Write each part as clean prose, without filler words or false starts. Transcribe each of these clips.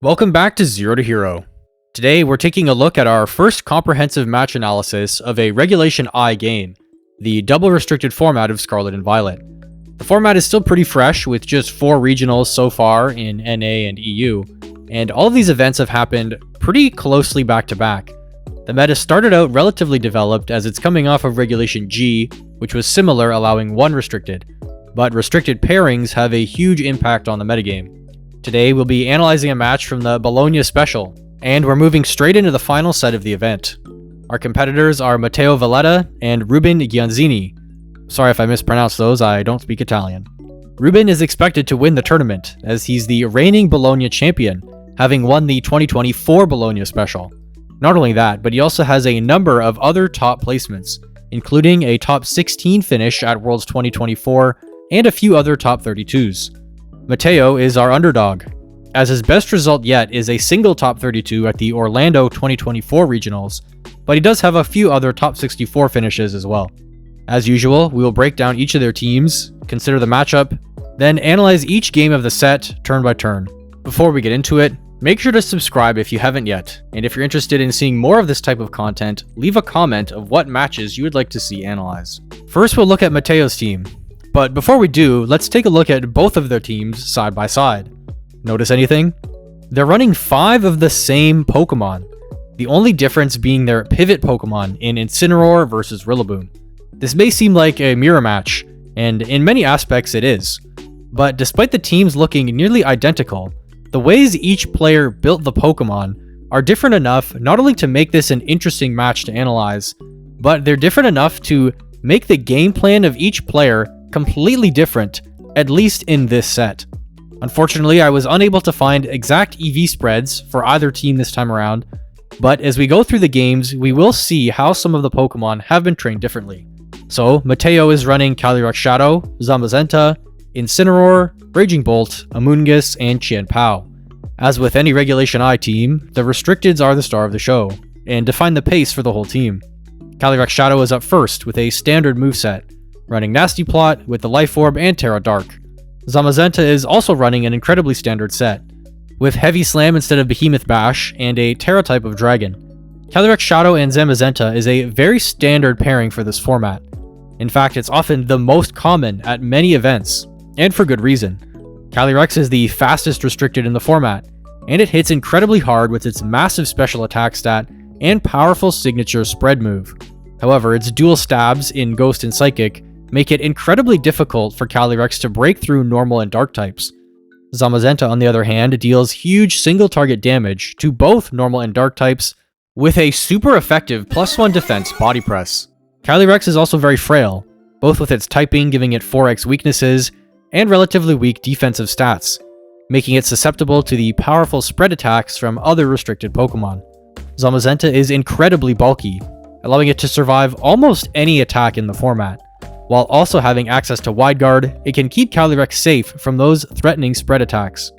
Welcome back to Zero to Hero. Today we're taking a look at our first comprehensive match analysis of a Regulation I game, the double restricted format of Scarlet and Violet. The format is still pretty fresh with just 4 regionals so far in NA and EU, and all of these events have happened pretty closely back to back. The meta started out relatively developed as it's coming off of Regulation G, which was similar, allowing 1 restricted, but restricted pairings have a huge impact on the metagame. Today, we'll be analyzing a match from the Bologna Special, and we're moving straight into the final set of the event. Our competitors are Matteo Velata and Reuben Gianzini. Sorry if I mispronounced those, I don't speak Italian. Reuben is expected to win the tournament, as he's the reigning Bologna champion, having won the 2024 Bologna Special. Not only that, but he also has a number of other top placements, including a top 16 finish at Worlds 2024 and a few other top 32s. Matteo is our underdog, as his best result yet is a single top 32 at the Orlando 2024 regionals, but he does have a few other top 64 finishes as well. As usual, we will break down each of their teams, consider the matchup, then analyze each game of the set turn by turn. Before we get into it, make sure to subscribe if you haven't yet, and if you're interested in seeing more of this type of content, leave a comment of what matches you would like to see analyzed. First, we'll look at Matteo's team. But before we do, let's take a look at both of their teams side by side. Notice anything? They're running 5 of the same Pokemon, the only difference being their pivot Pokemon in Incineroar versus Rillaboom. This may seem like a mirror match, and in many aspects it is, but despite the teams looking nearly identical, the ways each player built the Pokemon are different enough not only to make this an interesting match to analyze, but they're different enough to make the game plan of each player completely different, at least in this set. Unfortunately, I was unable to find exact EV spreads for either team this time around, but as we go through the games, we will see how some of the Pokemon have been trained differently. So, Matteo is running Calyrex Shadow, Zamazenta, Incineroar, Raging Bolt, Amoonguss, and Chien-Pao. As with any Regulation I team, the Restricteds are the star of the show, and define the pace for the whole team. Calyrex Shadow is up first with a standard moveset, running Nasty Plot with the Life Orb and Terra Dark. Zamazenta is also running an incredibly standard set, with Heavy Slam instead of Behemoth Bash and a Terra type of Dragon. Calyrex Shadow and Zamazenta is a very standard pairing for this format. In fact, it's often the most common at many events, and for good reason. Calyrex is the fastest restricted in the format, and it hits incredibly hard with its massive special attack stat and powerful signature spread move. However, its dual stabs in Ghost and Psychic make it incredibly difficult for Calyrex to break through normal and dark types. Zamazenta, on the other hand, deals huge single target damage to both normal and dark types with a super effective +1 defense body press. Calyrex is also very frail, both with its typing giving it 4x weaknesses and relatively weak defensive stats, making it susceptible to the powerful spread attacks from other restricted Pokemon. Zamazenta is incredibly bulky, allowing it to survive almost any attack in the format. While also having access to Wide Guard, it can keep Calyrex safe from those threatening spread attacks.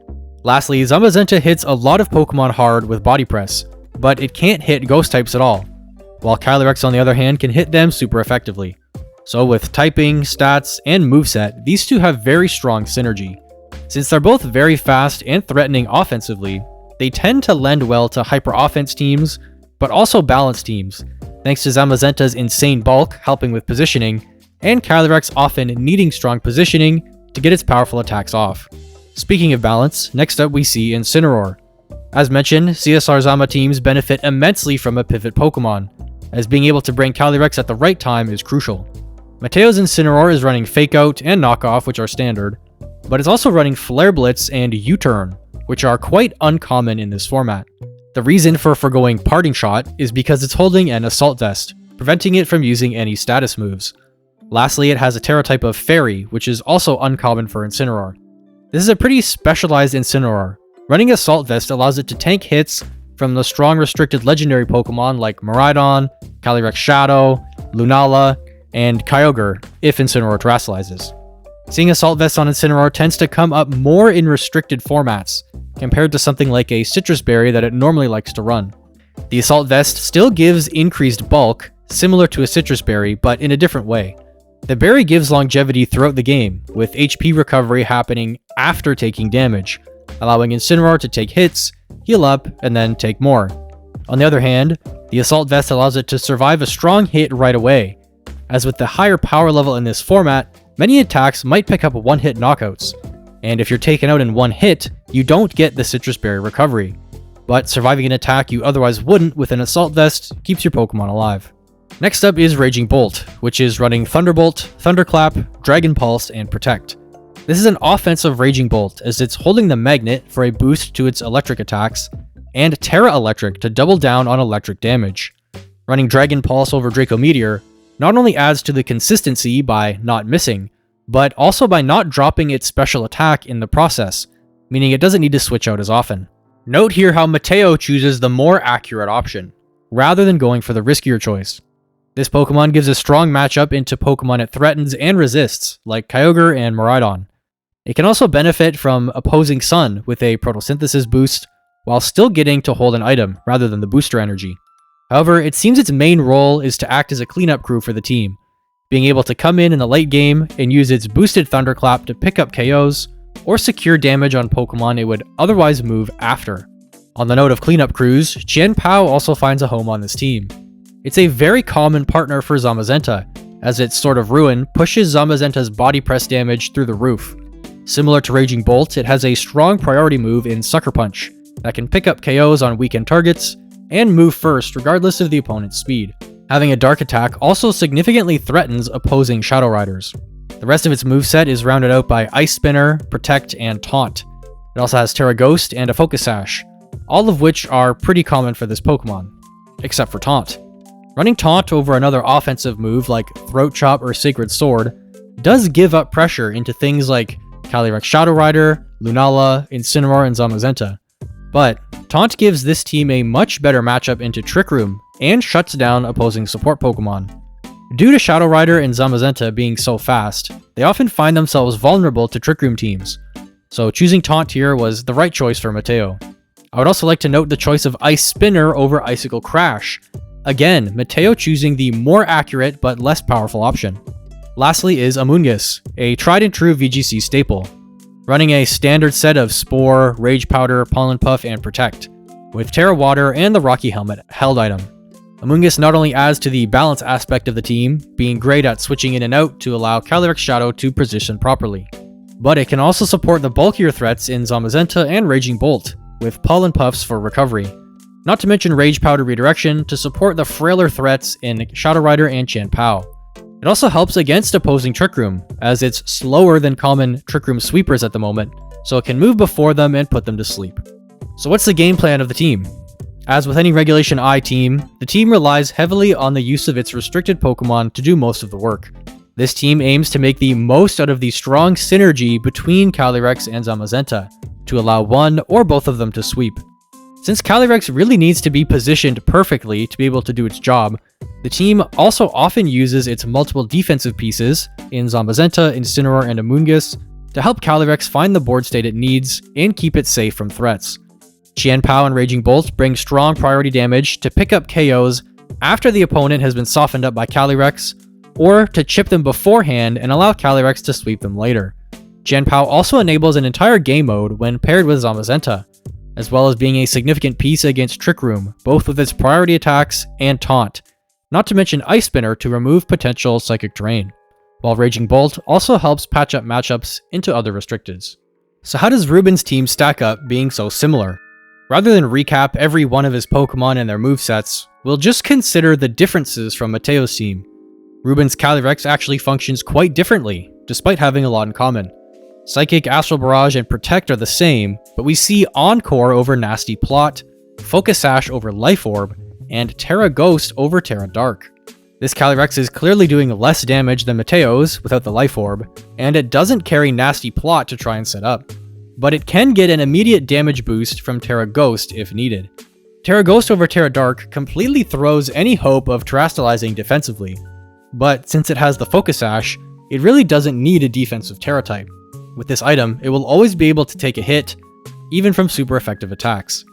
Lastly, Zamazenta hits a lot of Pokemon hard with Body Press, but it can't hit Ghost types at all, while Calyrex on the other hand can hit them super effectively. So with typing, stats, and moveset, these two have very strong synergy. Since they're both very fast and threatening offensively, they tend to lend well to hyper offense teams, but also balanced teams, thanks to Zamazenta's insane bulk helping with positioning, and Calyrex often needing strong positioning to get its powerful attacks off. Speaking of balance, next up we see Incineroar. As mentioned, CSR Zama teams benefit immensely from a pivot Pokemon, as being able to bring Calyrex at the right time is crucial. Matteo's Incineroar is running Fake Out and Knockoff, which are standard, but it's also running Flare Blitz and U-Turn, which are quite uncommon in this format. The reason for foregoing Parting Shot is because it's holding an Assault Vest, preventing it from using any status moves. Lastly, it has a Terra type of Fairy, which is also uncommon for Incineroar. This is a pretty specialized Incineroar. Running Assault Vest allows it to tank hits from the strong restricted legendary Pokemon like Miraidon, Calyrex Shadow, Lunala, and Kyogre if Incineroar terastallizes. Seeing Assault Vest on Incineroar tends to come up more in restricted formats, compared to something like a Citrus Berry that it normally likes to run. The Assault Vest still gives increased bulk, similar to a Citrus Berry, but in a different way. The berry gives longevity throughout the game, with HP recovery happening after taking damage, allowing Incineroar to take hits heal up, and then take more. On the other hand, the Assault Vest allows it to survive a strong hit right away. As with the higher power level in this format, many attacks might pick up one-hit knockouts, and if you're taken out in one hit, you don't get the Citrus Berry recovery. But surviving an attack you otherwise wouldn't with an Assault Vest keeps your Pokemon alive. Next up is Raging Bolt, which is running Thunderbolt, Thunderclap, Dragon Pulse, and Protect. This is an offensive Raging Bolt, as it's holding the Magnet for a boost to its electric attacks, and Terra Electric to double down on electric damage. Running Dragon Pulse over Draco Meteor not only adds to the consistency by not missing, but also by not dropping its special attack in the process, meaning it doesn't need to switch out as often. Note here how Matteo chooses the more accurate option, rather than going for the riskier choice. This Pokemon gives a strong matchup into Pokemon it threatens and resists, like Kyogre and Miraidon. It can also benefit from opposing Sun with a Photosynthesis boost, while still getting to hold an item rather than the booster energy. However, it seems its main role is to act as a cleanup crew for the team, being able to come in the late game and use its boosted Thunderclap to pick up KOs, or secure damage on Pokemon it would otherwise move after. On the note of cleanup crews, Chien-Pao also finds a home on this team. It's a very common partner for Zamazenta, as its Sword of Ruin pushes Zamazenta's body press damage through the roof. Similar to Raging Bolt, it has a strong priority move in Sucker Punch that can pick up KOs on weakened targets and move first regardless of the opponent's speed. Having a Dark attack also significantly threatens opposing Shadow Riders. The rest of its moveset is rounded out by Ice Spinner, Protect, and Taunt. It also has Terra Ghost and a Focus Sash, all of which are pretty common for this Pokemon, except for Taunt. Running Taunt over another offensive move like Throat Chop or Sacred Sword does give up pressure into things like Calyrex Shadow Rider, Lunala, Incineroar, and Zamazenta. But Taunt gives this team a much better matchup into Trick Room and shuts down opposing support Pokemon. Due to Shadow Rider and Zamazenta being so fast, they often find themselves vulnerable to Trick Room teams, so choosing Taunt here was the right choice for Matteo. I would also like to note the choice of Ice Spinner over Icicle Crash. Again, Matteo choosing the more accurate but less powerful option. Lastly is Amoonguss, a tried and true VGC staple, running a standard set of Spore, Rage Powder, Pollen Puff, and Protect, with Terra Water and the Rocky Helmet held item. Amoonguss not only adds to the balance aspect of the team, being great at switching in and out to allow Calyrex Shadow to position properly, but it can also support the bulkier threats in Zamazenta and Raging Bolt, with Pollen Puffs for recovery. Not to mention Rage Powder Redirection to support the frailer threats in Shadow Rider and Chien-Pao. It also helps against opposing Trick Room, as it's slower than common Trick Room sweepers at the moment, so it can move before them and put them to sleep. So what's the game plan of the team? As with any Regulation I team, the team relies heavily on the use of its restricted Pokemon to do most of the work. This team aims to make the most out of the strong synergy between Calyrex and Zamazenta, to allow one or both of them to sweep. Since Calyrex really needs to be positioned perfectly to be able to do its job, the team also often uses its multiple defensive pieces in Zamazenta, Incineroar, and Amoonguss to help Calyrex find the board state it needs and keep it safe from threats. Chien-Pao and Raging Bolt bring strong priority damage to pick up KOs after the opponent has been softened up by Calyrex, or to chip them beforehand and allow Calyrex to sweep them later. Chien-Pao also enables an entire game mode when paired with Zamazenta, as well as being a significant piece against Trick Room, both with its priority attacks and Taunt, not to mention Ice Spinner to remove potential psychic terrain, while Raging Bolt also helps patch up matchups into other restricteds. So how does Reuben's team stack up being so similar? Rather than recap every one of his Pokemon and their movesets, we'll just consider the differences from Matteo's team. Reuben's Calyrex actually functions quite differently, despite having a lot in common. Psychic, Astral Barrage, and Protect are the same, but we see Encore over Nasty Plot, Focus Sash over Life Orb, and Terra Ghost over Terra Dark. This Calyrex is clearly doing less damage than Matteo's without the Life Orb, and it doesn't carry Nasty Plot to try and set up. But it can get an immediate damage boost from Terra Ghost if needed. Terra Ghost over Terra Dark completely throws any hope of terastallizing defensively, but since it has the Focus Sash, it really doesn't need a defensive Terra type. With this item, it will always be able to take a hit, even from super effective attacks.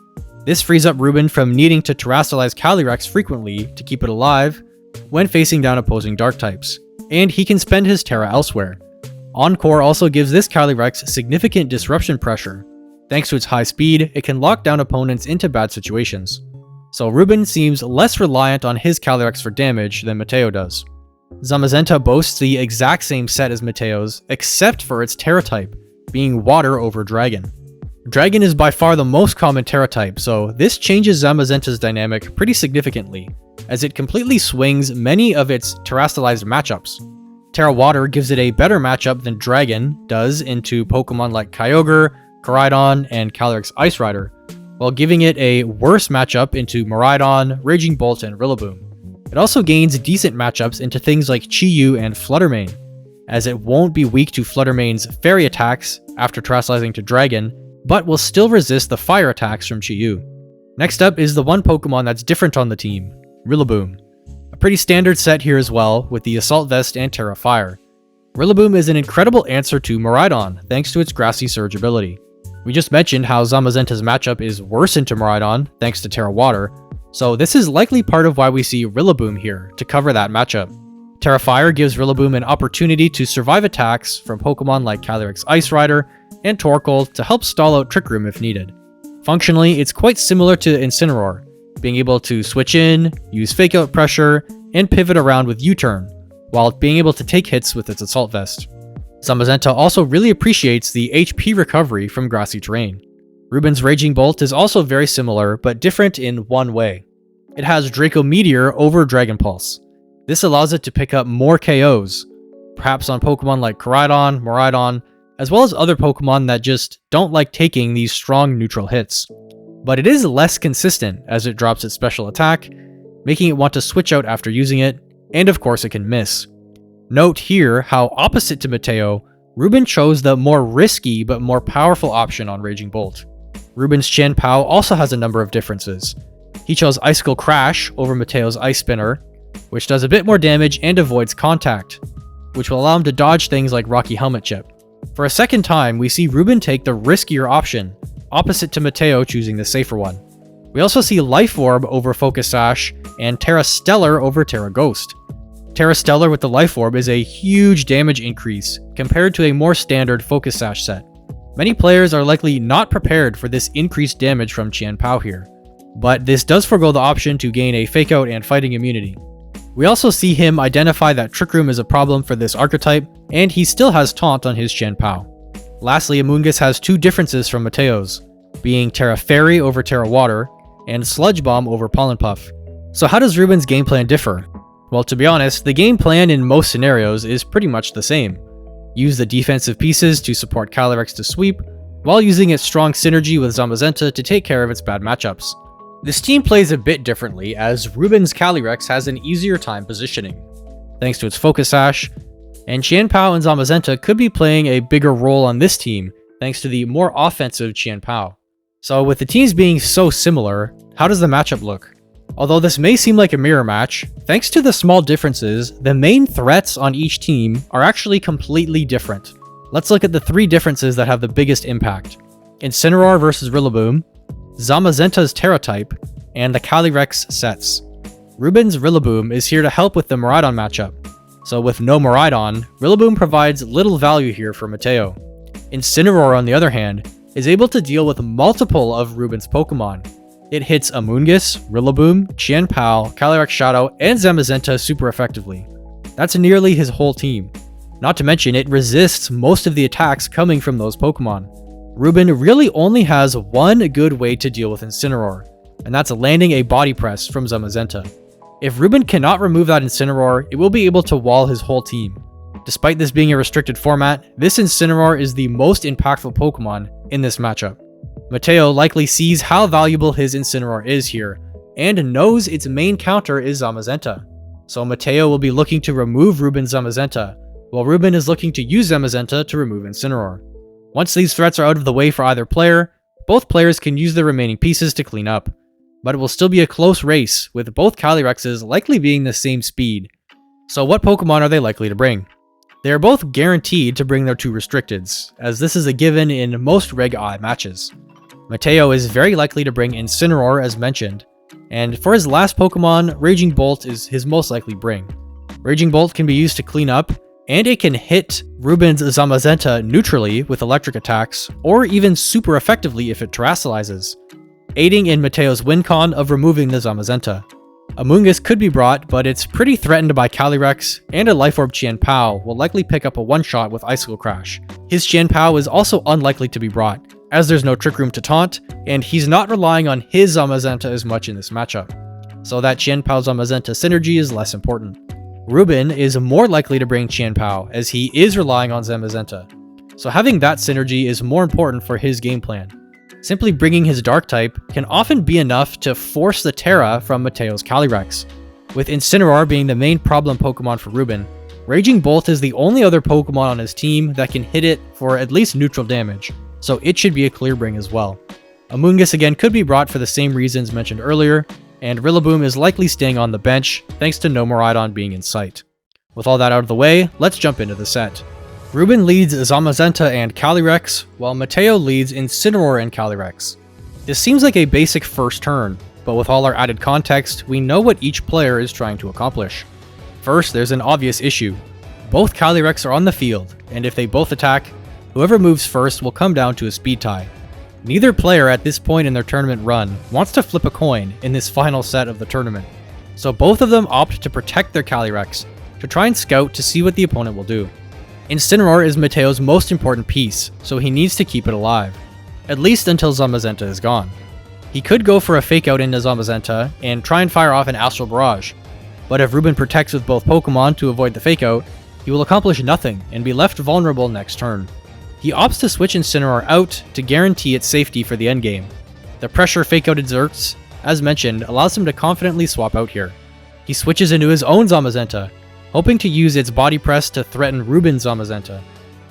This frees up Reuben from needing to terastallize Calyrex frequently to keep it alive when facing down opposing Dark types, and he can spend his Terra elsewhere. Encore also gives this Calyrex significant disruption pressure, Thanks to its high speed, it can lock down opponents into bad situations. So Reuben seems less reliant on his Calyrex for damage than Matteo does. Zamazenta boasts the exact same set as Matteo's, except for its Terra type, being Water over Dragon. Dragon is by far the most common Terra type, so this changes Zamazenta's dynamic pretty significantly, as it completely swings many of its terastallized matchups. Terra Water gives it a better matchup than Dragon does into Pokemon like Kyogre, Koraidon, and Calyrex Ice Rider, while giving it a worse matchup into Miraidon, Raging Bolt, and Rillaboom. It also gains decent matchups into things like Chi-Yu and Fluttermane, as it won't be weak to Fluttermane's fairy attacks after terastallizing to Dragon, but will still resist the fire attacks from Chi-Yu. Next up is the one Pokemon that's different on the team, Rillaboom. A pretty standard set here as well, with the Assault Vest and Terra Fire. Rillaboom is an incredible answer to Miraidon, thanks to its Grassy Surge ability. We just mentioned how Zamazenta's matchup is worse into Miraidon, thanks to Terra Water, so this is likely part of why we see Rillaboom here, to cover that matchup. Terra Fire gives Rillaboom an opportunity to survive attacks from Pokemon like Calyrex Ice Rider and Torkoal to help stall out Trick Room if needed. Functionally, it's quite similar to Incineroar, being able to switch in, use Fake Out Pressure, and pivot around with U-Turn, while being able to take hits with its Assault Vest. Zamazenta also really appreciates the HP recovery from grassy terrain. Reuben's Raging Bolt is also very similar, but different in one way. It has Draco Meteor over Dragon Pulse. This allows it to pick up more KOs, perhaps on Pokemon like Koraidon, Miraidon, as well as other Pokemon that just don't like taking these strong neutral hits. But it is less consistent as it drops its special attack, making it want to switch out after using it, and of course it can miss. Note here how, opposite to Matteo, Reuben chose the more risky but more powerful option on Raging Bolt. Reuben's Chien-Pao also has a number of differences. He chose Icicle Crash over Matteo's Ice Spinner, which does a bit more damage and avoids contact, which will allow him to dodge things like Rocky Helmet Chip. For a second time, we see Reuben take the riskier option, opposite to Matteo choosing the safer one. We also see Life Orb over Focus Sash and Terra Stellar over Terra Ghost. Terra Stellar with the Life Orb is a huge damage increase compared to a more standard Focus Sash set. Many players are likely not prepared for this increased damage from Chien-Pao here, but this does forego the option to gain a Fake Out and fighting immunity. We also see him identify that Trick Room is a problem for this archetype, and he still has Taunt on his Chien-Pao. Lastly, Amoonguss has two differences from Matteo's, being Terra Fairy over Terra Water, and Sludge Bomb over Pollen Puff. So how does Reuben's game plan differ? Well, to be honest, the game plan in most scenarios is pretty much the same. Use the defensive pieces to support Calyrex to sweep, while using its strong synergy with Zamazenta to take care of its bad matchups. This team plays a bit differently, as Reuben's Calyrex has an easier time positioning, thanks to its Focus Sash, and Chien-Pao and Zamazenta could be playing a bigger role on this team, thanks to the more offensive Chien-Pao. So with the teams being so similar, how does the matchup look? Although this may seem like a mirror match, thanks to the small differences, the main threats on each team are actually completely different. Let's look at the three differences that have the biggest impact: Incineroar versus Rillaboom, Zamazenta's Terra type, and the Calyrex sets. Reuben's Rillaboom is here to help with the Miraidon matchup, so with no Miraidon, Rillaboom provides little value here for Matteo. Incineroar, on the other hand, is able to deal with multiple of Reuben's Pokemon. It hits Amoonguss, Rillaboom, Chien-Pao, Calyrex Shadow, and Zamazenta super effectively. That's nearly his whole team. Not to mention, it resists most of the attacks coming from those Pokemon. Reuben really only has one good way to deal with Incineroar, and that's landing a Body Press from Zamazenta. If Reuben cannot remove that Incineroar, it will be able to wall his whole team. Despite this being a restricted format, this Incineroar is the most impactful Pokemon in this matchup. Matteo likely sees how valuable his Incineroar is here, and knows its main counter is Zamazenta. So Matteo will be looking to remove Reuben's Zamazenta, while Reuben is looking to use Zamazenta to remove Incineroar. Once these threats are out of the way for either player, both players can use the remaining pieces to clean up. But it will still be a close race, with both Calyrexes likely being the same speed. So what Pokemon are they likely to bring? They are both guaranteed to bring their two restricteds, as this is a given in most Reg I matches. Matteo is very likely to bring Incineroar as mentioned, and for his last Pokemon, Raging Bolt is his most likely bring. Raging Bolt can be used to clean up, and it can hit Reuben's Zamazenta neutrally with electric attacks, or even super effectively if it terrestrializes, aiding in Matteo's win con of removing the Zamazenta. Amoonguss could be brought, but it's pretty threatened by Calyrex, and a Life Orb Qianpao will likely pick up a one-shot with Icicle Crash. His Qianpao is also unlikely to be brought, as there's no Trick Room to taunt, and he's not relying on his Zamazenta as much in this matchup, so that Qianpao Zamazenta synergy is less important. Reuben is more likely to bring Qianpao, as he is relying on Zamazenta, so having that synergy is more important for his game plan. Simply bringing his Dark type can often be enough to force the Terra from Matteo's Calyrex. With Incineroar being the main problem Pokemon for Reuben, Raging Bolt is the only other Pokemon on his team that can hit it for at least neutral damage, so it should be a clear bring as well. Amoonguss again could be brought for the same reasons mentioned earlier, and Rillaboom is likely staying on the bench thanks to no Miraidon being in sight. With all that out of the way, let's jump into the set. Reuben leads Zamazenta and Calyrex, while Matteo leads Incineroar and Calyrex. This seems like a basic first turn, but with all our added context, we know what each player is trying to accomplish. First, there's an obvious issue. Both Calyrex are on the field, and if they both attack, whoever moves first will come down to a speed tie. Neither player at this point in their tournament run wants to flip a coin in this final set of the tournament, so both of them opt to protect their Calyrex, to try and scout to see what the opponent will do. Incineroar is Matteo's most important piece, so he needs to keep it alive, at least until Zamazenta is gone. He could go for a fake out into Zamazenta and try and fire off an Astral Barrage, but if Reuben protects with both Pokemon to avoid the fake out, he will accomplish nothing and be left vulnerable next turn. He opts to switch Incineroar out to guarantee its safety for the endgame. The pressure fake out exerts, as mentioned, allows him to confidently swap out here. He switches into his own Zamazenta, hoping to use its Body Press to threaten Reuben's Zamazenta.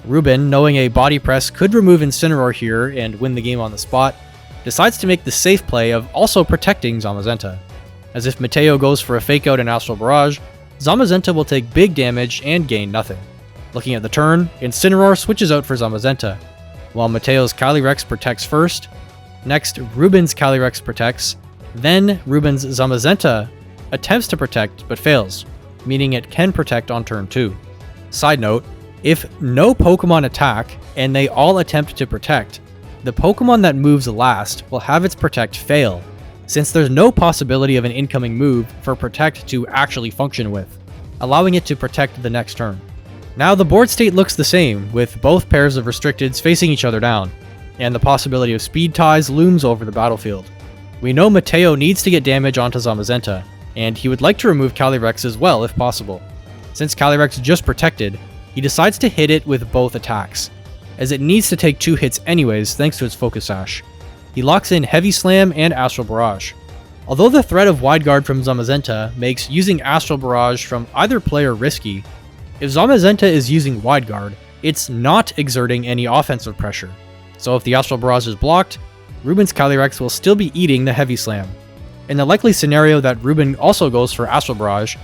Reuben, knowing a Body Press could remove Incineroar here and win the game on the spot, decides to make the safe play of also protecting Zamazenta. As if Matteo goes for a Fake Out and Astral Barrage, Zamazenta will take big damage and gain nothing. Looking at the turn, Incineroar switches out for Zamazenta, while Matteo's Calyrex protects first. Next, Reuben's Calyrex protects, then Reuben's Zamazenta attempts to protect but fails, meaning it can protect on turn 2. Side note, if no Pokemon attack and they all attempt to protect, the Pokemon that moves last will have its protect fail, since there's no possibility of an incoming move for protect to actually function with, allowing it to protect the next turn. Now the board state looks the same, with both pairs of restricteds facing each other down, and the possibility of speed ties looms over the battlefield. We know Matteo needs to get damage onto Zamazenta, and he would like to remove Calyrex as well if possible. Since Calyrex just protected, he decides to hit it with both attacks, as it needs to take 2 hits anyways thanks to its Focus Sash. He locks in Heavy Slam and Astral Barrage. Although the threat of Wide Guard from Zamazenta makes using Astral Barrage from either player risky, if Zamazenta is using Wide Guard, it's not exerting any offensive pressure. So if the Astral Barrage is blocked, Reuben's Calyrex will still be eating the Heavy Slam. In the likely scenario that Reuben also goes for Astral Barrage,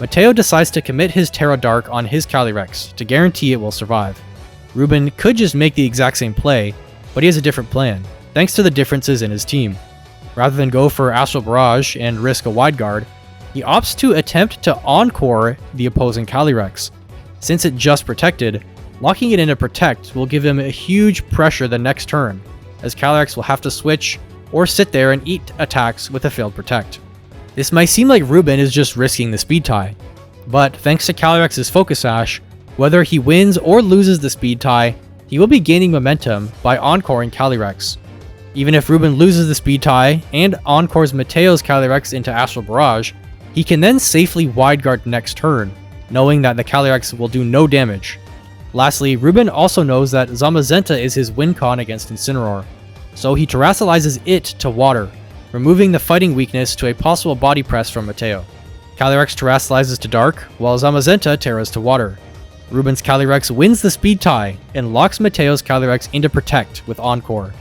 Matteo decides to commit his Terra Dark on his Calyrex to guarantee it will survive. Reuben could just make the exact same play, but he has a different plan, thanks to the differences in his team. Rather than go for Astral Barrage and risk a Wide Guard, he opts to attempt to Encore the opposing Calyrex. Since it just protected, locking it into Protect will give him a huge pressure the next turn, as Calyrex will have to switch or sit there and eat attacks with a failed Protect. This might seem like Reuben is just risking the speed tie, but thanks to Calyrex's Focus Sash, whether he wins or loses the speed tie, he will be gaining momentum by encoring Calyrex. Even if Reuben loses the speed tie and encores Matteo's Calyrex into Astral Barrage, he can then safely Wide Guard next turn, knowing that the Calyrex will do no damage. Lastly, Reuben also knows that Zamazenta is his win con against Incineroar, so he terrestrializes it to water, removing the fighting weakness to a possible body press from Matteo. Calyrex terrestrializes to dark, while Zamazenta terras to water. Reuben's Calyrex wins the speed tie and locks Matteo's Calyrex into Protect with Encore.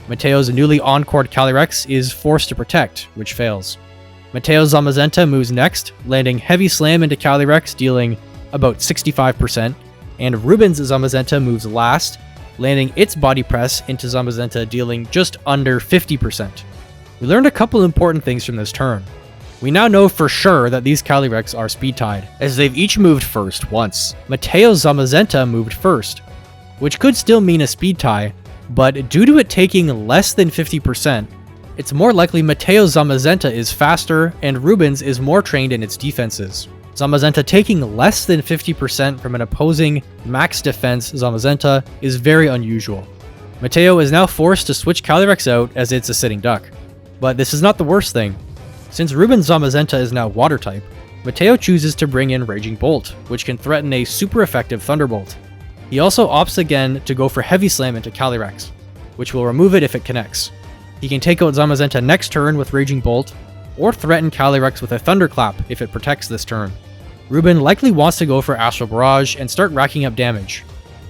Matteo's newly encored Calyrex is forced to Protect, which fails. Matteo's Zamazenta moves next, landing Heavy Slam into Calyrex, dealing about 65%, and Reuben's Zamazenta moves last, landing its Body Press into Zamazenta, dealing just under 50%. We learned a couple important things from this turn. We now know for sure that these Calyrex are speed tied, as they've each moved first once. Matteo's Zamazenta moved first, which could still mean a speed tie, but due to it taking less than 50%, it's more likely Matteo's Zamazenta is faster and Reuben's is more trained in its defenses. Zamazenta taking less than 50% from an opposing max defense Zamazenta is very unusual. Matteo is now forced to switch Calyrex out as it's a sitting duck. But this is not the worst thing. Since Reuben's Zamazenta is now water type, Matteo chooses to bring in Raging Bolt, which can threaten a super effective Thunderbolt. He also opts again to go for Heavy Slam into Calyrex, which will remove it if it connects. He can take out Zamazenta next turn with Raging Bolt, or threaten Calyrex with a Thunderclap if it protects this turn. Reuben likely wants to go for Astral Barrage and start racking up damage.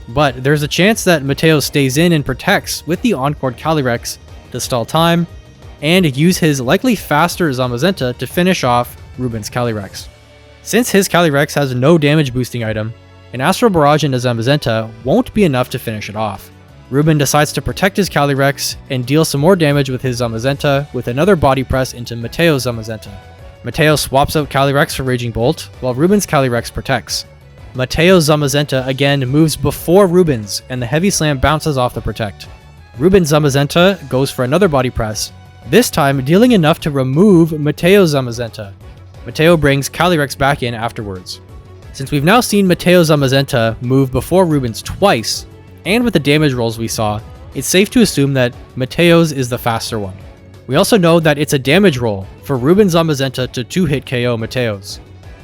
But there's a chance that Matteo stays in and protects with the Encored Calyrex to stall time, and use his likely faster Zamazenta to finish off Reuben's Calyrex. Since his Calyrex has no damage boosting item, an Astral Barrage into Zamazenta won't be enough to finish it off. Reuben decides to protect his Calyrex and deal some more damage with his Zamazenta with another body press into Matteo's Zamazenta. Matteo swaps out Calyrex for Raging Bolt, while Reuben's Calyrex protects. Matteo's Zamazenta again moves before Reuben's, and the Heavy Slam bounces off the protect. Reuben's Zamazenta goes for another body press, this time dealing enough to remove Matteo's Zamazenta. Matteo brings Calyrex back in afterwards. Since we've now seen Matteo's Zamazenta move before Reuben's twice, and with the damage rolls we saw, it's safe to assume that Matteo's is the faster one. We also know that it's a damage roll for Reuben's Zamazenta to 2-hit KO Matteo's.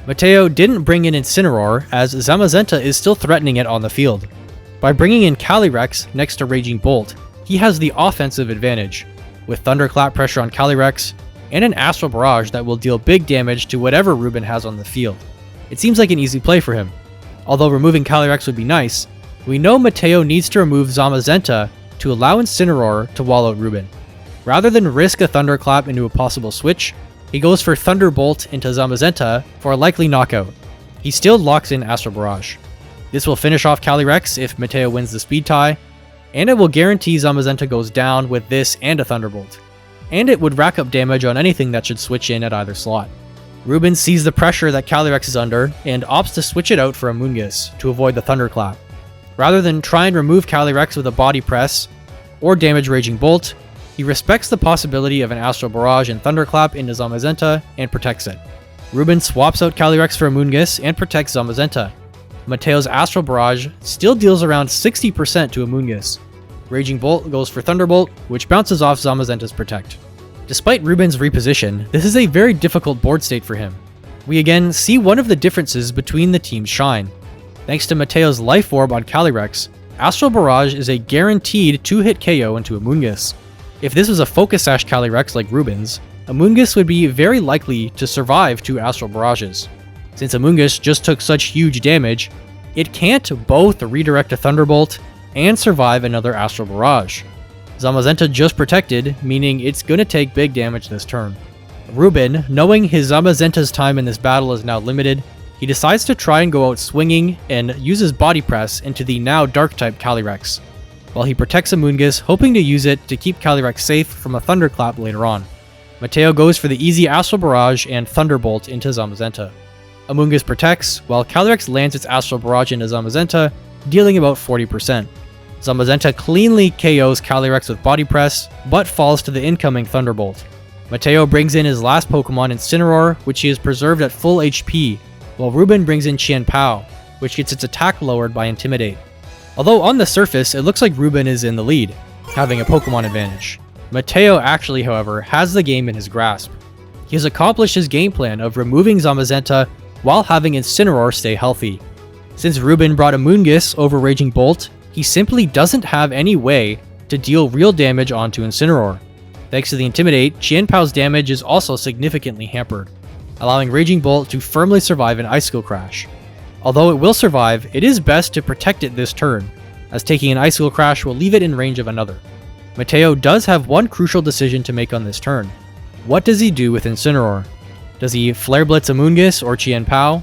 Matteo didn't bring in Incineroar, as Zamazenta is still threatening it on the field. By bringing in Calyrex next to Raging Bolt, he has the offensive advantage, with Thunderclap pressure on Calyrex, and an Astral Barrage that will deal big damage to whatever Reuben has on the field. It seems like an easy play for him. Although removing Calyrex would be nice, we know Matteo needs to remove Zamazenta to allow Incineroar to wall out Reuben. Rather than risk a Thunderclap into a possible switch, he goes for Thunderbolt into Zamazenta for a likely knockout. He still locks in Astral Barrage. This will finish off Calyrex if Matteo wins the speed tie, and it will guarantee Zamazenta goes down with this and a Thunderbolt. And it would rack up damage on anything that should switch in at either slot. Reuben sees the pressure that Calyrex is under and opts to switch it out for Amoonguss to avoid the Thunderclap. Rather than try and remove Calyrex with a body press or damage Raging Bolt, he respects the possibility of an Astral Barrage and Thunderclap into Zamazenta and protects it. Reuben swaps out Calyrex for Amoonguss and protects Zamazenta. Mateo's Astral Barrage still deals around 60% to Amoonguss. Raging Bolt goes for Thunderbolt, which bounces off Zamazenta's Protect. Despite Reuben's reposition, this is a very difficult board state for him. We again see one of the differences between the team's shine. Thanks to Mateo's Life Orb on Calyrex, Astral Barrage is a guaranteed 2-hit KO into Amoonguss. If this was a Focus Sash Calyrex like Reuben's, Amoonguss would be very likely to survive 2 Astral Barrages. Since Amoonguss just took such huge damage, it can't both redirect a Thunderbolt and survive another Astral Barrage. Zamazenta just protected, meaning it's gonna take big damage this turn. Reuben, knowing his Zamazenta's time in this battle is now limited, he decides to try and go out swinging and uses Body Press into the now Dark-type Calyrex, while he protects Amoonguss, hoping to use it to keep Calyrex safe from a Thunderclap later on. Matteo goes for the easy Astral Barrage and Thunderbolt into Zamazenta. Amoonguss protects, while Calyrex lands its Astral Barrage into Zamazenta, dealing about 40%. Zamazenta cleanly KOs Calyrex with Body Press, but falls to the incoming Thunderbolt. Matteo brings in his last Pokemon Incineroar, which he has preserved at full HP, while Reuben brings in Qianpao, which gets its attack lowered by Intimidate. Although on the surface, it looks like Reuben is in the lead, having a Pokemon advantage. Matteo actually, however, has the game in his grasp. He has accomplished his game plan of removing Zamazenta while having Incineroar stay healthy. Since Reuben brought Amoonguss over Raging Bolt, he simply doesn't have any way to deal real damage onto Incineroar. Thanks to the Intimidate, Qianpao's damage is also significantly hampered, allowing Raging Bolt to firmly survive an Icicle Crash. Although it will survive, it is best to protect it this turn, as taking an Icicle Crash will leave it in range of another. Matteo does have one crucial decision to make on this turn. What does he do with Incineroar? Does he Flare Blitz Amoonguss or Qianpao?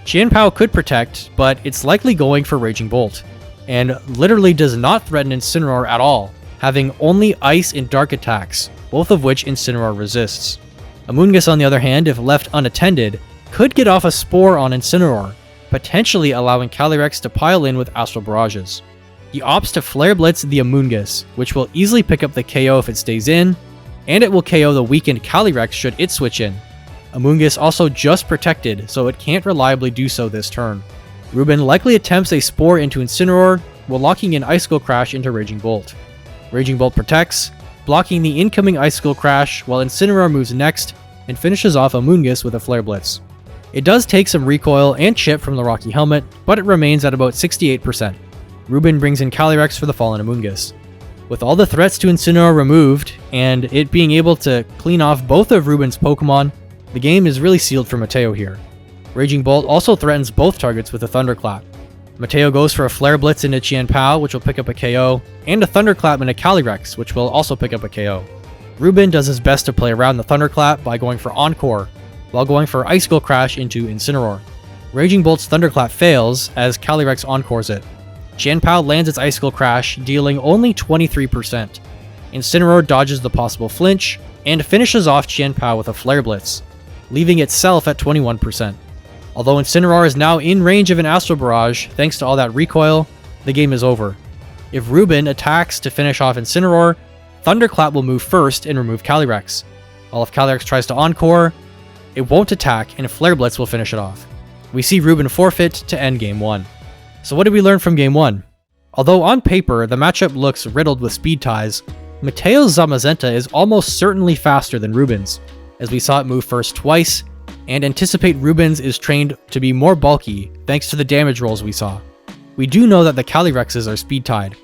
Qianpao could protect, but it's likely going for Raging Bolt, and literally does not threaten Incineroar at all, having only Ice and Dark attacks, both of which Incineroar resists. Amoonguss, on the other hand, if left unattended, could get off a Spore on Incineroar, potentially allowing Calyrex to pile in with Astral Barrages. He opts to Flare Blitz the Amoonguss, which will easily pick up the KO if it stays in, and it will KO the weakened Calyrex should it switch in. Amoonguss also just protected, so it can't reliably do so this turn. Reuben likely attempts a Spore into Incineroar, while locking in Icicle Crash into Raging Bolt. Raging Bolt protects, blocking the incoming Icicle Crash, while Incineroar moves next and finishes off Amoonguss with a Flare Blitz. It does take some recoil and chip from the Rocky Helmet, but it remains at about 68%. Reuben brings in Calyrex for the fallen Amoonguss. With all the threats to Incineroar removed, and it being able to clean off both of Reuben's Pokemon, the game is really sealed for Matteo here. Raging Bolt also threatens both targets with a Thunderclap. Matteo goes for a Flare Blitz into Qianpao, which will pick up a KO, and a Thunderclap into Calyrex, which will also pick up a KO. Reuben does his best to play around the Thunderclap by going for Encore, while going for Icicle Crash into Incineroar. Raging Bolt's Thunderclap fails as Calyrex Encores it. Qianpao lands its Icicle Crash, dealing only 23%. Incineroar dodges the possible flinch, and finishes off Qianpao with a Flare Blitz, leaving itself at 21%. Although Incineroar is now in range of an Astral Barrage, thanks to all that recoil, the game is over. If Reuben attacks to finish off Incineroar, Thunderclap will move first and remove Calyrex, while if Calyrex tries to Encore, it won't attack and Flare Blitz will finish it off. We see Reuben forfeit to end Game 1. So what did we learn from Game 1? Although on paper the matchup looks riddled with speed ties, Matteo's Zamazenta is almost certainly faster than Reuben's, as we saw it move first twice, and anticipate Reuben's is trained to be more bulky thanks to the damage rolls we saw. We do know that the Calyrexes are speed tied,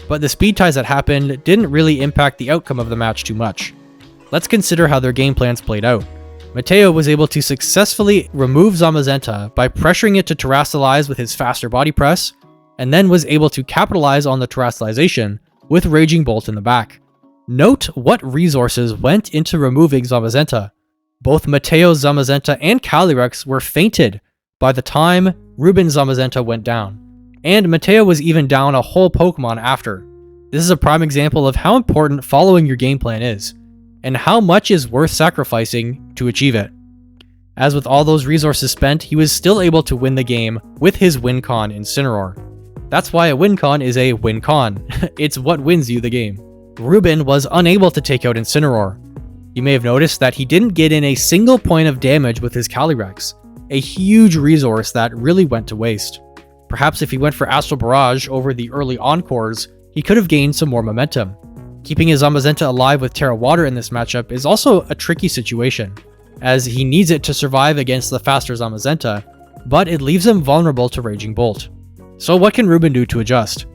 but the speed ties that happened didn't really impact the outcome of the match too much. Let's consider how their game plans played out. Matteo was able to successfully remove Zamazenta by pressuring it to terastalize with his faster body press, and then was able to capitalize on the terastalization with Raging Bolt in the back. Note what resources went into removing Zamazenta. Both Matteo's Zamazenta and Calyrex were fainted by the time Reuben's Zamazenta went down, and Matteo was even down a whole Pokemon after. This is a prime example of how important following your game plan is, and how much is worth sacrificing to achieve it. As with all those resources spent, he was still able to win the game with his win con Incineroar. That's why a win con is a win con. It's what wins you the game. Reuben was unable to take out Incineroar. You may have noticed that he didn't get in a single point of damage with his Calyrex, a huge resource that really went to waste. Perhaps if he went for Astral Barrage over the early Encores, he could have gained some more momentum. Keeping his Zamazenta alive with Terra Water in this matchup is also a tricky situation, as he needs it to survive against the faster Zamazenta, but it leaves him vulnerable to Raging Bolt. So what can Reuben do to adjust?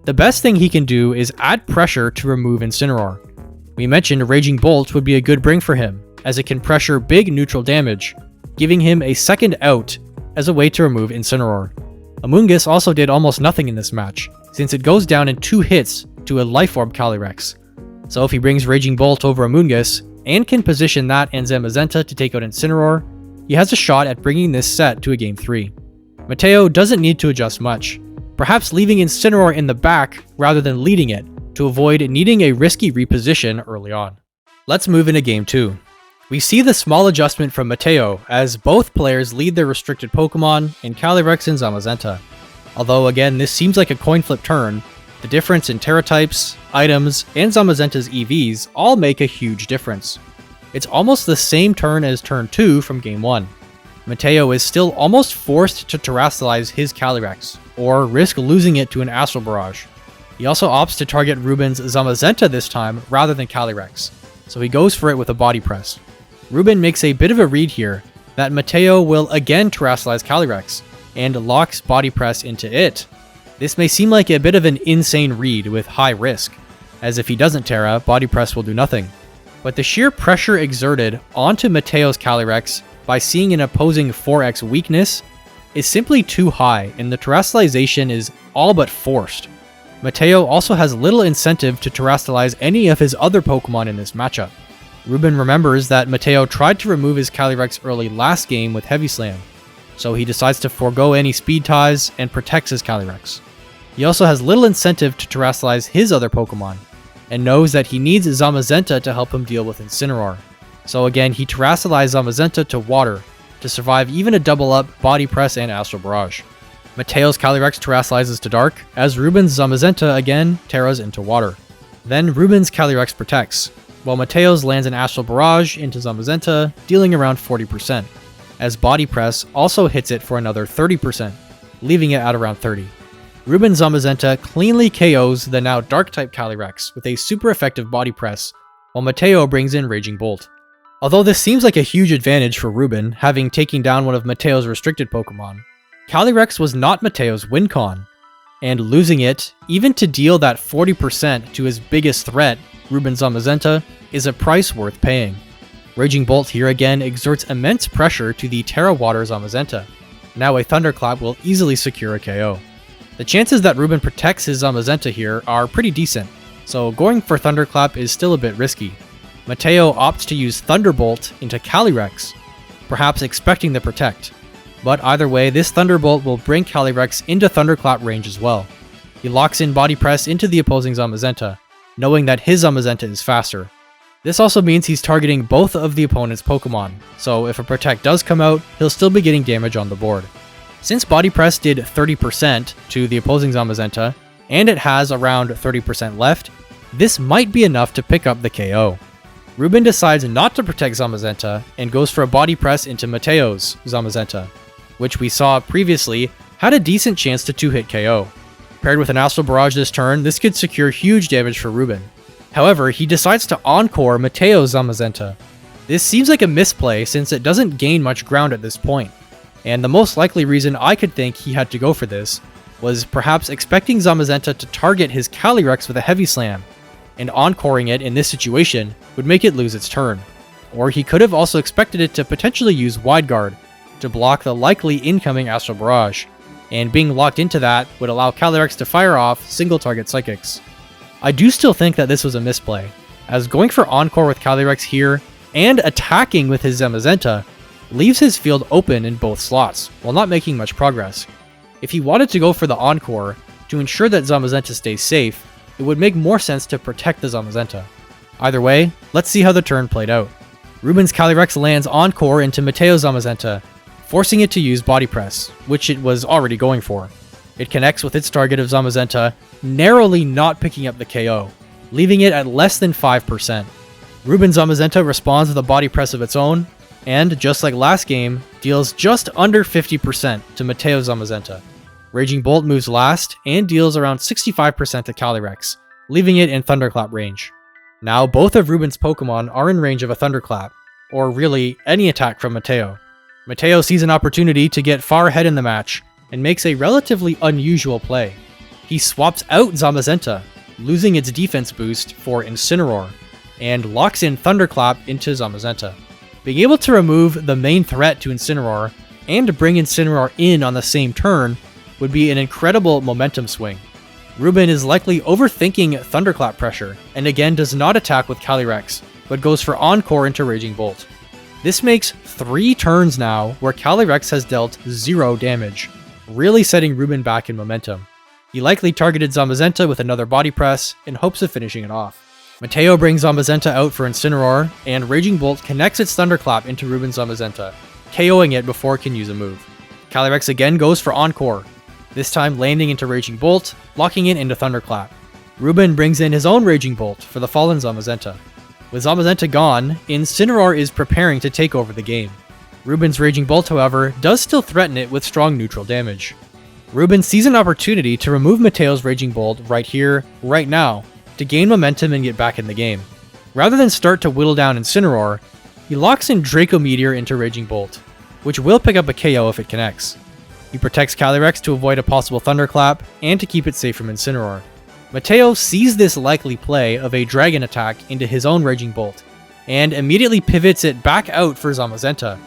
The best thing he can do is add pressure to remove Incineroar. We mentioned Raging Bolt would be a good bring for him, as it can pressure big neutral damage, giving him a second out as a way to remove Incineroar. Amoonguss also did almost nothing in this match, since it goes down in 2 hits to a Life Orb Calyrex. So if he brings Raging Bolt over Amoonguss, and can position that and Zamazenta to take out Incineroar, he has a shot at bringing this set to a Game 3. Matteo doesn't need to adjust much, perhaps leaving Incineroar in the back rather than leading it, to avoid needing a risky reposition early on. Let's move into Game 2. We see the small adjustment from Matteo as both players lead their restricted Pokemon in Calyrex and Zamazenta. Although again, this seems like a coin flip turn, the difference in Terra types, items, and Zamazenta's EVs all make a huge difference. It's almost the same turn as turn 2 from Game 1. Matteo is still almost forced to terastalize his Calyrex, or risk losing it to an Astral Barrage. He also opts to target Reuben's Zamazenta this time rather than Calyrex, so he goes for it with a body press. Reuben makes a bit of a read here that Matteo will again terastalize Calyrex, and locks body press into it. This may seem like a bit of an insane read with high risk, as if he doesn't Terra, body press will do nothing. But the sheer pressure exerted onto Matteo's Calyrex by seeing an opposing 4x weakness is simply too high, and the terastalization is all but forced. Matteo also has little incentive to terastalize any of his other Pokemon in this matchup. Reuben remembers that Matteo tried to remove his Calyrex early last game with Heavy Slam, so he decides to forego any speed ties and protects his Calyrex. He also has little incentive to terastalize his other Pokemon, and knows that he needs Zamazenta to help him deal with Incineroar, So again, he terrestrialized Zamazenta to water to survive even a double up, body press, and Astral Barrage. Matteo's Calyrex terrestrializes to dark, as Reuben's Zamazenta again terras into water. Then Reuben's Calyrex protects, while Matteo's lands an Astral Barrage into Zamazenta, dealing around 40%, as body press also hits it for another 30%, leaving it at around 30. Reuben's Zamazenta cleanly KOs the now Dark-type Calyrex with a super effective body press, while Matteo brings in Raging Bolt. Although this seems like a huge advantage for Reuben, having taken down one of Matteo's restricted Pokemon, Calyrex was not Matteo's win con, and losing it, even to deal that 40% to his biggest threat, Reuben's Zamazenta, is a price worth paying. Raging Bolt here again exerts immense pressure to the Terra Water Zamazenta. Now a Thunderclap will easily secure a KO. The chances that Reuben protects his Zamazenta here are pretty decent, so going for Thunderclap is still a bit risky. Matteo opts to use Thunderbolt into Calyrex, perhaps expecting the protect. But either way, this Thunderbolt will bring Calyrex into Thunderclap range as well. He locks in Body Press into the opposing Zamazenta, knowing that his Zamazenta is faster. This also means he's targeting both of the opponent's Pokemon, so if a Protect does come out, he'll still be getting damage on the board. Since Body Press did 30% to the opposing Zamazenta, and it has around 30% left, this might be enough to pick up the KO. Reuben decides not to protect Zamazenta and goes for a Body Press into Matteo's Zamazenta, which we saw previously had a decent chance to 2-hit KO. Paired with an Astral Barrage this turn, this could secure huge damage for Reuben. However, he decides to Encore Matteo's Zamazenta. This seems like a misplay since it doesn't gain much ground at this point, and the most likely reason I could think he had to go for this was perhaps expecting Zamazenta to target his Calyrex with a Heavy Slam, and encoring it in this situation would make it lose its turn. Or he could have also expected it to potentially use Wide Guard to block the likely incoming Astral Barrage, and being locked into that would allow Calyrex to fire off single target Psychics. I do still think that this was a misplay, as going for Encore with Calyrex here and attacking with his Zamazenta leaves his field open in both slots, while not making much progress. If he wanted to go for the Encore to ensure that Zamazenta stays safe, it would make more sense to protect the Zamazenta. Either way, let's see how the turn played out. Reuben's Calyrex lands Encore into Matteo's Zamazenta, forcing it to use Body Press, which it was already going for. It connects with its target of Zamazenta, narrowly not picking up the KO, leaving it at less than 5%. Reuben's Zamazenta responds with a Body Press of its own, and just like last game, deals just under 50% to Matteo's Zamazenta. Raging Bolt moves last and deals around 65% to Calyrex, leaving it in Thunderclap range. Now both of Reuben's Pokemon are in range of a Thunderclap, or really any attack from Matteo. Matteo sees an opportunity to get far ahead in the match, and makes a relatively unusual play. He swaps out Zamazenta, losing its defense boost for Incineroar, and locks in Thunderclap into Zamazenta. Being able to remove the main threat to Incineroar, and to bring Incineroar in on the same turn, would be an incredible momentum swing. Reuben is likely overthinking Thunderclap pressure, and again does not attack with Calyrex, but goes for Encore into Raging Bolt. This makes 3 turns now where Calyrex has dealt 0 damage, really setting Reuben back in momentum. He likely targeted Zamazenta with another Body Press in hopes of finishing it off. Matteo brings Zamazenta out for Incineroar, and Raging Bolt connects its Thunderclap into Reuben's Zamazenta, KOing it before it can use a move. Calyrex again goes for Encore, this time landing into Raging Bolt, locking it into Thunderclap. Reuben brings in his own Raging Bolt for the fallen Zamazenta. With Zamazenta gone, Incineroar is preparing to take over the game. Reuben's Raging Bolt, however, does still threaten it with strong neutral damage. Reuben sees an opportunity to remove Matteo's Raging Bolt right here, right now, to gain momentum and get back in the game. Rather than start to whittle down Incineroar, he locks in Draco Meteor into Raging Bolt, which will pick up a KO if it connects. He protects Calyrex to avoid a possible Thunderclap and to keep it safe from Incineroar. Matteo sees this likely play of a Dragon attack into his own Raging Bolt, and immediately pivots it back out for Zamazenta.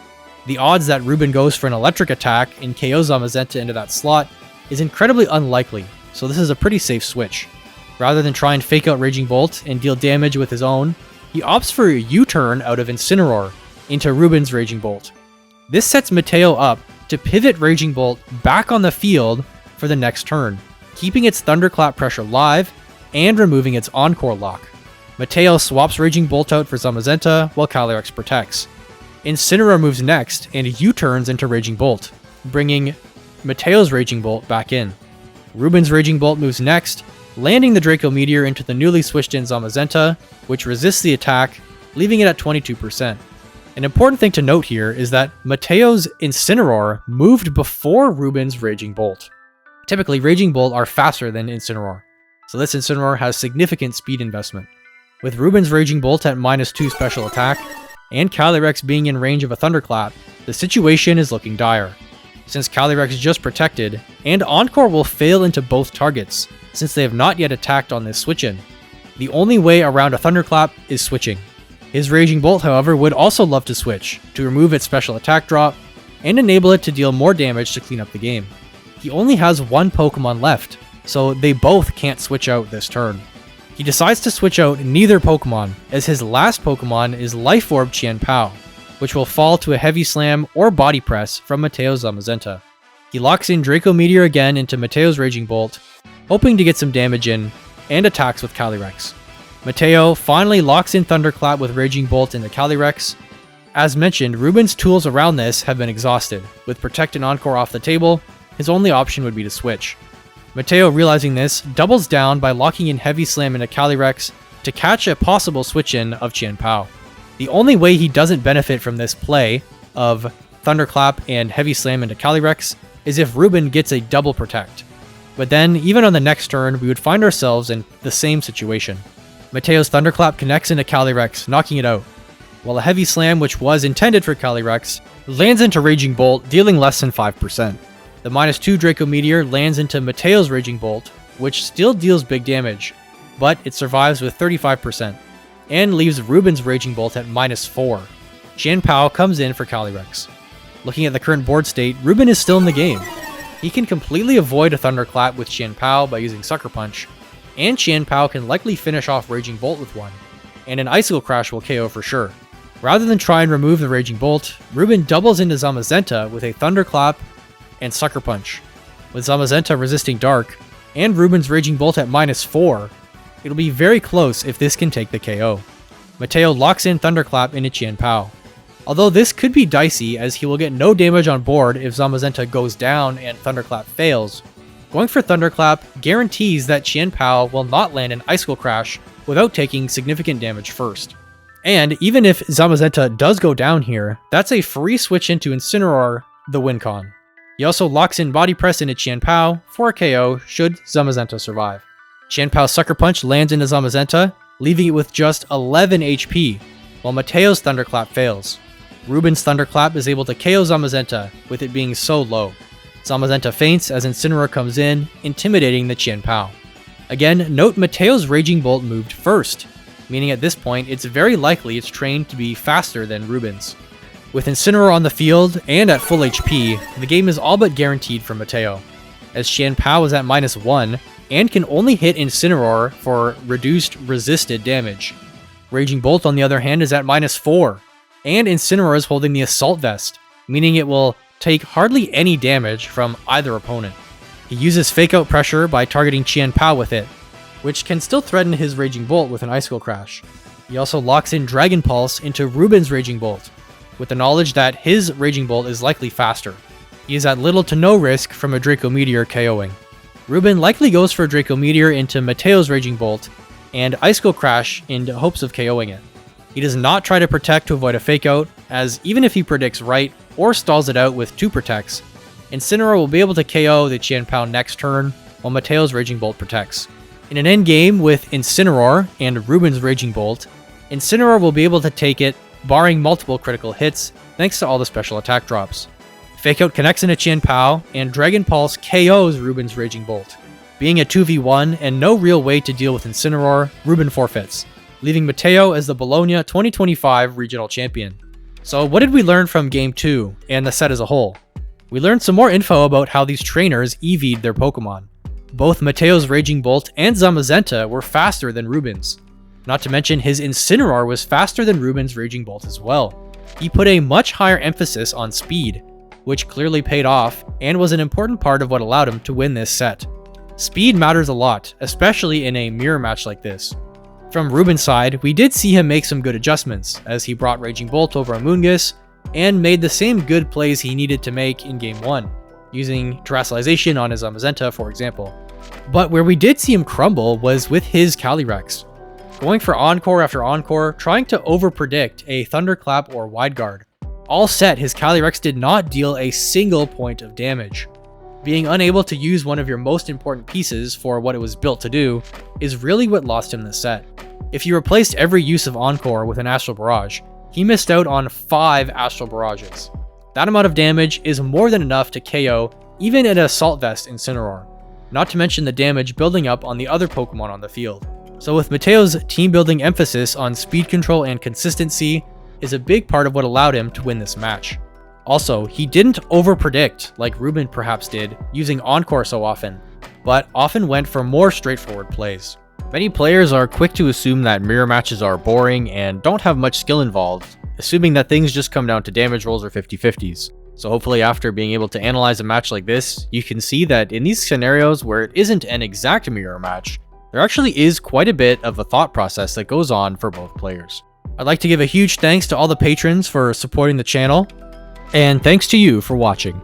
The odds that Reuben goes for an Electric attack and KOs Zamazenta into that slot is incredibly unlikely, so this is a pretty safe switch. Rather than try and fake out Raging Bolt and deal damage with his own, he opts for a U-turn out of Incineroar into Reuben's Raging Bolt. This sets Matteo up to pivot Raging Bolt back on the field for the next turn, keeping its Thunderclap pressure live and removing its Encore lock. Matteo swaps Raging Bolt out for Zamazenta while Calyrex protects. Incineroar moves next and U-turns into Raging Bolt, bringing Matteo's Raging Bolt back in. Reuben's Raging Bolt moves next, landing the Draco Meteor into the newly switched in Zamazenta, which resists the attack, leaving it at 22%. An important thing to note here is that Matteo's Incineroar moved before Reuben's Raging Bolt. Typically, Raging Bolt are faster than Incineroar, so this Incineroar has significant speed investment. With Reuben's Raging Bolt at -2 special attack, and Calyrex being in range of a Thunderclap, the situation is looking dire. Since Calyrex is just protected, and Encore will fail into both targets, since they have not yet attacked on this switch-in. The only way around a Thunderclap is switching. His Raging Bolt, however, would also love to switch, to remove its special attack drop, and enable it to deal more damage to clean up the game. He only has one Pokemon left, so they both can't switch out this turn. He decides to switch out neither Pokemon, as his last Pokemon is Life Orb Qianpao, which will fall to a Heavy Slam or Body Press from Matteo's Zamazenta. He locks in Draco Meteor again into Matteo's Raging Bolt, hoping to get some damage in, and attacks with Calyrex. Matteo finally locks in Thunderclap with Raging Bolt into Calyrex. As mentioned, Reuben's tools around this have been exhausted. With Protect and Encore off the table, his only option would be to switch. Matteo, realizing this, doubles down by locking in Heavy Slam into Calyrex to catch a possible switch-in of Qianpao. The only way he doesn't benefit from this play of Thunderclap and Heavy Slam into Calyrex is if Reuben gets a double Protect. But then, even on the next turn, we would find ourselves in the same situation. Matteo's Thunderclap connects into Calyrex, knocking it out, while a Heavy Slam, which was intended for Calyrex, lands into Raging Bolt, dealing less than 5%. The -2 Draco Meteor lands into Matteo's Raging Bolt, which still deals big damage, but it survives with 35%, and leaves Reuben's Raging Bolt at -4. Qianpao comes in for Calyrex. Looking at the current board state, Reuben is still in the game. He can completely avoid a Thunderclap with Qianpao by using Sucker Punch, and Qianpao can likely finish off Raging Bolt with one, and an Icicle Crash will KO for sure. Rather than try and remove the Raging Bolt, Reuben doubles into Zamazenta with a Thunderclap and Sucker Punch. With Zamazenta resisting Dark, and Reuben's Raging Bolt at -4, it'll be very close if this can take the KO. Matteo locks in Thunderclap into Qianpao. Although this could be dicey as he will get no damage on board if Zamazenta goes down and Thunderclap fails, going for Thunderclap guarantees that Qianpao will not land an Icicle Crash without taking significant damage first. And even if Zamazenta does go down here, that's a free switch into Incineroar, the win con. He also locks in Body Press into Qianpao for a KO should Zamazenta survive. Qianpao's Sucker Punch lands into Zamazenta, leaving it with just 11 HP, while Matteo's Thunderclap fails. Reuben's Thunderclap is able to KO Zamazenta, with it being so low. Zamazenta faints as Incineroar comes in, intimidating the Qianpao. Again, note Matteo's Raging Bolt moved first, meaning at this point it's very likely it's trained to be faster than Reuben's. With Incineroar on the field and at full HP, the game is all but guaranteed for Matteo, as Qianpao is at -1 and can only hit Incineroar for reduced resisted damage. Raging Bolt, on the other hand, is at -4, and Incineroar is holding the Assault Vest, meaning it will take hardly any damage from either opponent. He uses Fake Out Pressure by targeting Qianpao with it, which can still threaten his Raging Bolt with an Icicle Crash. He also locks in Dragon Pulse into Reuben's Raging Bolt, with the knowledge that his Raging Bolt is likely faster. He is at little to no risk from a Draco Meteor KOing. Reuben likely goes for a Draco Meteor into Matteo's Raging Bolt, and Icicle Crash in hopes of KOing it. He does not try to protect to avoid a Fake Out, as even if he predicts right, or stalls it out with 2 protects, Incineroar will be able to KO the Qianpao next turn, while Matteo's Raging Bolt protects. In an endgame with Incineroar and Reuben's Raging Bolt, Incineroar will be able to take it, barring multiple critical hits, thanks to all the special attack drops. Fake Out connects into Qianpao, and Dragon Pulse KOs Reuben's Raging Bolt. Being a 2v1 and no real way to deal with Incineroar, Reuben forfeits, leaving Matteo as the Bologna 2025 regional champion. So what did we learn from Game 2 and the set as a whole? We learned some more info about how these trainers EV'd their Pokemon. Both Matteo's Raging Bolt and Zamazenta were faster than Reuben's. Not to mention his Incineroar was faster than Reuben's Raging Bolt as well. He put a much higher emphasis on speed, which clearly paid off and was an important part of what allowed him to win this set. Speed matters a lot, especially in a mirror match like this. From Reuben's side, we did see him make some good adjustments, as he brought Raging Bolt over Amoonguss, and made the same good plays he needed to make in Game 1, using Terrestrialization on his Zamazenta for example. But where we did see him crumble was with his Calyrex. Going for Encore after Encore, trying to overpredict a Thunderclap or Wide Guard. All set, his Calyrex did not deal a single point of damage. Being unable to use one of your most important pieces for what it was built to do is really what lost him this set. If you replaced every use of Encore with an Astral Barrage, he missed out on 5 Astral Barrages. That amount of damage is more than enough to KO even an Assault Vest Incineroar, not to mention the damage building up on the other Pokemon on the field. So with Matteo's team building emphasis on speed control and consistency is a big part of what allowed him to win this match. Also, he didn't overpredict like Reuben perhaps did, using Encore so often, but often went for more straightforward plays. Many players are quick to assume that mirror matches are boring and don't have much skill involved, assuming that things just come down to damage rolls or 50-50s. So hopefully after being able to analyze a match like this, you can see that in these scenarios where it isn't an exact mirror match, there actually is quite a bit of a thought process that goes on for both players. I'd like to give a huge thanks to all the patrons for supporting the channel, and thanks to you for watching.